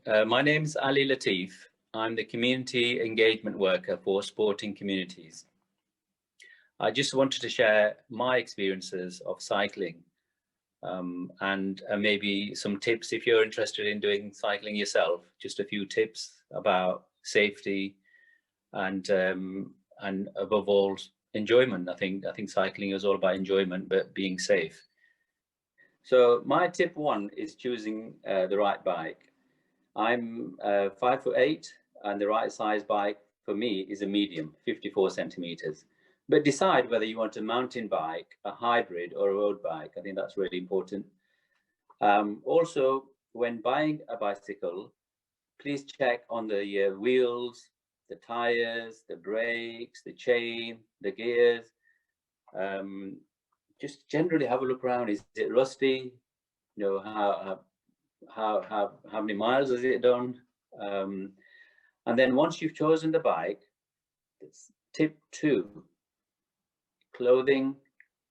My name's Ali Latif. I'm the Community Engagement Worker for Sporting Communities. I just wanted to share my experiences of cycling and maybe some tips if you're interested in doing cycling yourself. Just a few tips about safety and above all, enjoyment. I think cycling is all about enjoyment, but being safe. So my tip one is choosing the right bike. I'm 5'8", and the right size bike for me is a medium, 54 centimeters. But decide whether you want a mountain bike, a hybrid, or a road bike. I think that's really important. Also, when buying a bicycle, please check on the wheels, the tires, the brakes, the chain, the gears. Just generally have a look around. Is it rusty? You know, how many miles has it done? And then once you've chosen the bike, it's tip 2, clothing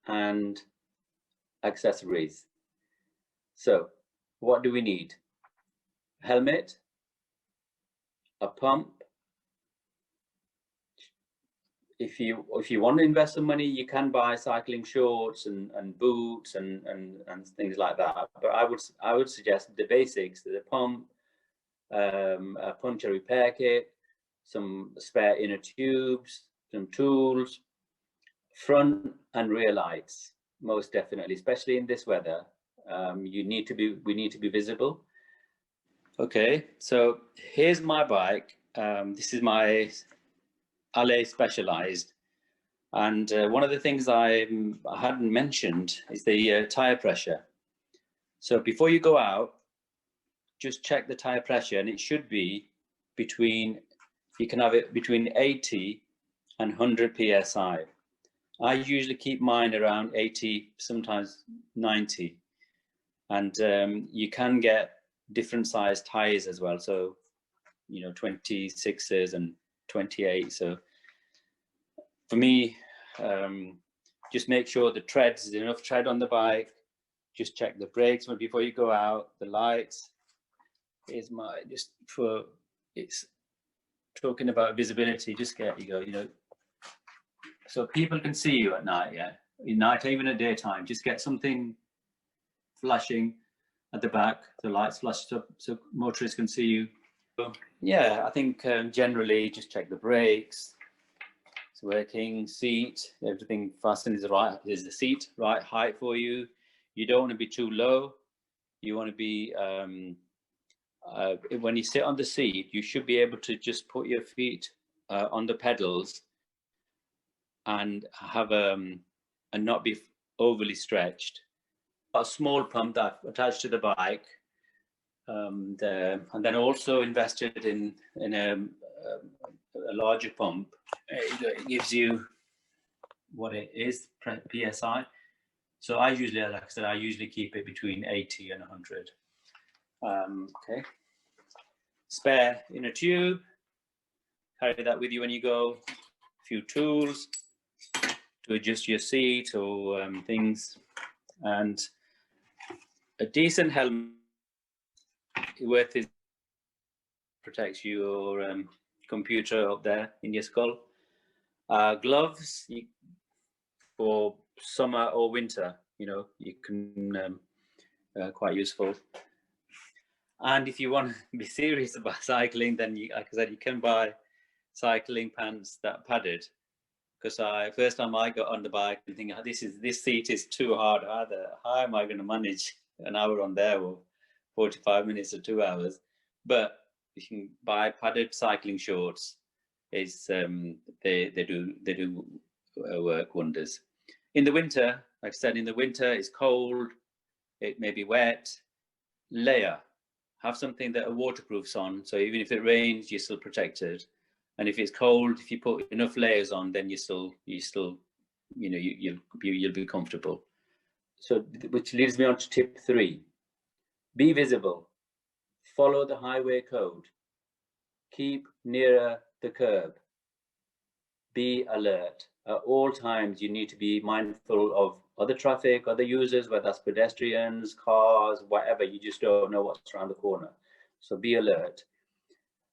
and accessories. So what do we need? Helmet, a pump. If you want to invest some money, you can buy cycling shorts and boots and things like that. But I would suggest the basics: the pump, a puncture repair kit, some spare inner tubes, some tools, front and rear lights, most definitely, especially in this weather. We need to be visible. Okay, so here's my bike. This is my Allez Specialized, and one of the things I hadn't mentioned is the tire pressure. So before you go out, just check the tire pressure, and it should be between, you can have it between 80 and 100 psi. I usually keep mine around 80, sometimes 90, and you can get different size tires as well. So, you know, 26s and 28. So for me, just make sure the treads, there's enough tread on the bike. Just check the brakes before you go out, the lights. Is my, just for, it's talking about visibility, just get, you know, so people can see you at night, yeah, in night, even at daytime, just get something flashing at the back, the lights flash up so motorists can see you. So, yeah, I think generally just check the brakes, it's working, seat, everything fastened, is the seat right height for you. You don't want to be too low. You want to be, when you sit on the seat, you should be able to just put your feet on the pedals and have and not be overly stretched. A small pump that attached to the bike, and then also invested in a larger pump. It gives you what it is, PSI. So I usually, like I said, I usually keep it between 80 and 100. Okay. Spare inner tube, carry that with you when you go. A few tools to adjust your seat or things, and a decent helmet worth it, protects your computer up there in your skull. Gloves for summer or winter, you know, you can quite useful. And if you want to be serious about cycling, then you, like I said, you can buy cycling pants that are padded. Because first time I got on the bike and thinking, this seat is too hard. How am I going to manage an hour on there, or 45 minutes or 2 hours? But you can buy padded cycling shorts. Is they do work wonders. In the winter, like I said, in the winter it's cold, it may be wet. Layer, have something that are waterproofs on, so even if it rains, you're still protected. And if it's cold, if you put enough layers on, then you still, you know, you'll be comfortable. So, which leads me on to tip 3: be visible, follow the highway code, keep nearer the curb, be alert. At all times, you need to be mindful of other traffic, other users, whether that's pedestrians, cars, whatever. You just don't know what's around the corner. so be alert.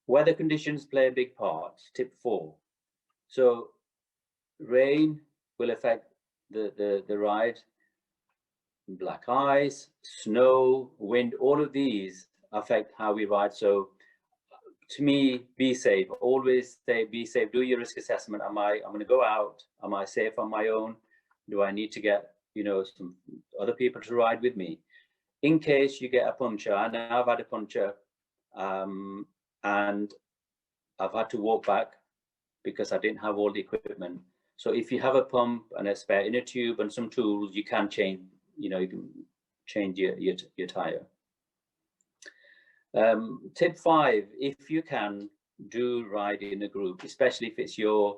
Weather conditions play a big part. Tip 4. So rain will affect the ride. Black ice, snow, wind, all of these affect how we ride. So to me, be safe. Always say be safe. Do your risk assessment. I'm going to go out? Am I safe on my own? Do I need to get, you know, some other people to ride with me? In case you get a puncture, and I've had a puncture, and I've had to walk back because I didn't have all the equipment. So if you have a pump and a spare inner tube and some tools, you can change, you know, you can change your tire. Tip 5, if you can, do ride in a group, especially if it's your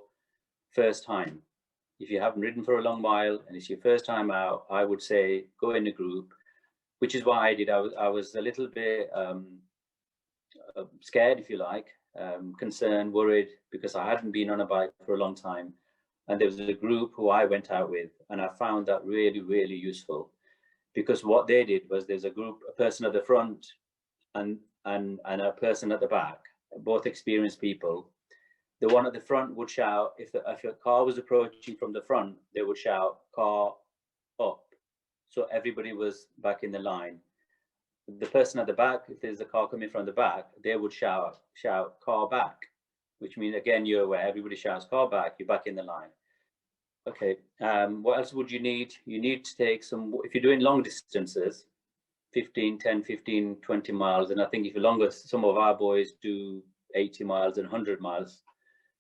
first time. If you haven't ridden for a long while and it's your first time out, I would say go in a group, which is what I did. I was a little bit scared, if you like, concerned, worried, because I hadn't been on a bike for a long time. And there was a group who I went out with, and I found that really, really useful, because what they did was there's a person at the front and a person at the back, both experienced people. The one at the front would shout, if a car was approaching from the front, they would shout, "Car up." So everybody was back in the line. The person at the back, if there's a car coming from the back, they would shout, "Car back," which means, again, you're aware, everybody shouts, "Car back," you're back in the line. Okay, what else would you need? You need to take some, if you're doing long distances, 10, 15, 20 miles, and I think if you're longer, some of our boys do 80 miles and 100 miles,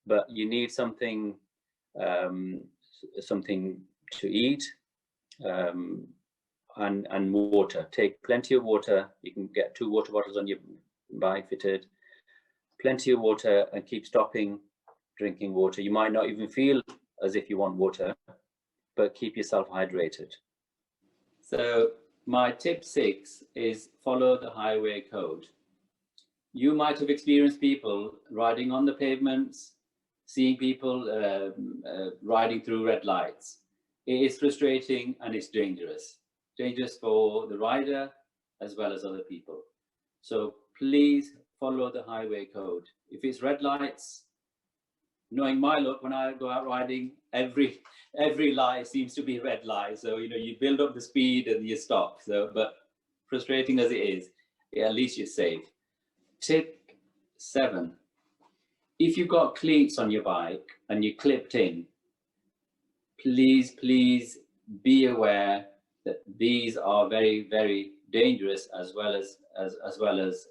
but you need something, something to eat, and water. Take plenty of water. You can get 2 water bottles on your bike fitted. Plenty of water, and keep stopping, drinking water. You might not even feel as if you want water, but keep yourself hydrated. So my tip 6 is follow the highway code. You might have experienced people riding on the pavements, seeing people riding through red lights. It is frustrating and it's dangerous. Dangerous for the rider as well as other people. So please follow the highway code. If it's red lights, knowing my luck, when I go out riding, every light seems to be a red light. So, you know, you build up the speed and you stop. So, but frustrating as it is, yeah, at least you're safe. Tip 7, if you've got cleats on your bike and you're clipped in, please be aware that these are very, very dangerous, as well as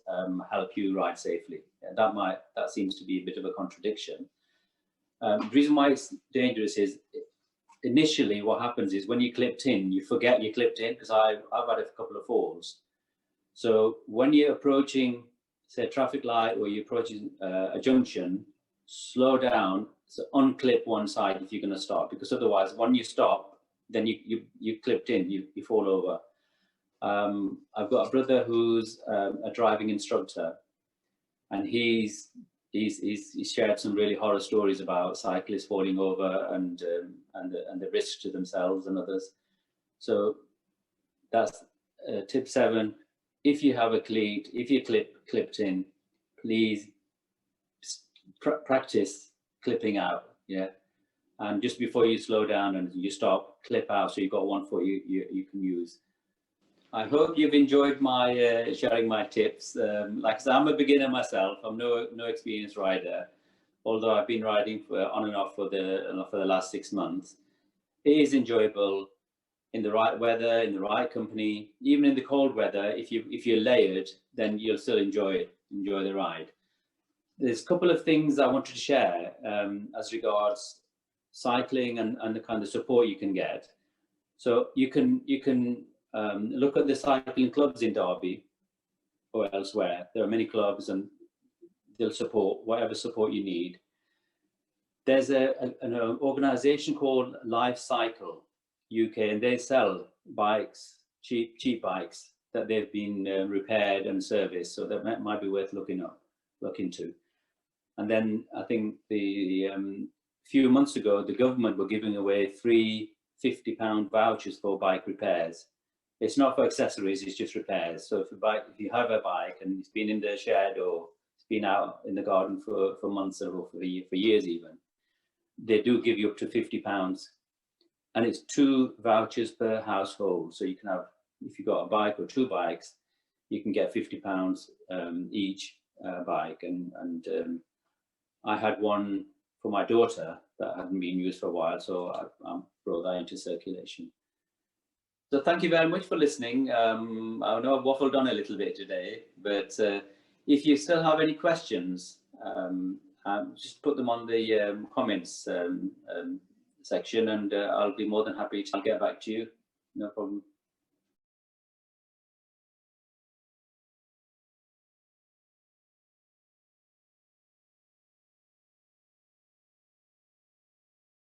help you ride safely. That seems to be a bit of a contradiction. The reason why it's dangerous is, initially what happens is when you're clipped in, you forget you're clipped in, because I've had a couple of falls. So when you're approaching, say, a traffic light, or you're approaching a junction, slow down, so unclip one side if you're going to stop, because otherwise when you stop, then you clipped in, you fall over. I've got a brother who's a driving instructor, and he's shared some really horror stories about cyclists falling over and the risk to themselves and others. So that's tip 7. If you have a cleat, if you clipped in, please practice clipping out. Yeah, and just before you slow down and you stop, clip out, so you've got one foot you can use. I hope you've enjoyed my sharing my tips. Like I said, I'm a beginner myself. I'm no experienced rider, although I've been riding on and off for the last 6 months. It is enjoyable in the right weather, in the right company, even in the cold weather. If you're layered, then you'll still enjoy the ride. There's a couple of things I wanted to share as regards cycling and the kind of support you can get. So you can look at the cycling clubs in Derby or elsewhere. There are many clubs, and they'll support whatever support you need. There's an organisation called Life Cycle UK, and they sell bikes, cheap bikes that they've been repaired and serviced. So that might be worth look into. And then I think the few months ago, the government were giving away free £50 vouchers for bike repairs. It's not for accessories, it's just repairs. So if you have a bike and it's been in the shed or it's been out in the garden for months or for years even, they do give you up to £50. And it's 2 vouchers per household. So you can have, if you've got a bike or 2 bikes, you can get £50 each bike. And I had one for my daughter that hadn't been used for a while, so I brought that into circulation. So thank you very much for listening. I know I've waffled on a little bit today, but if you still have any questions, just put them on the comments section, and I'll be more than happy to get back to you. No problem.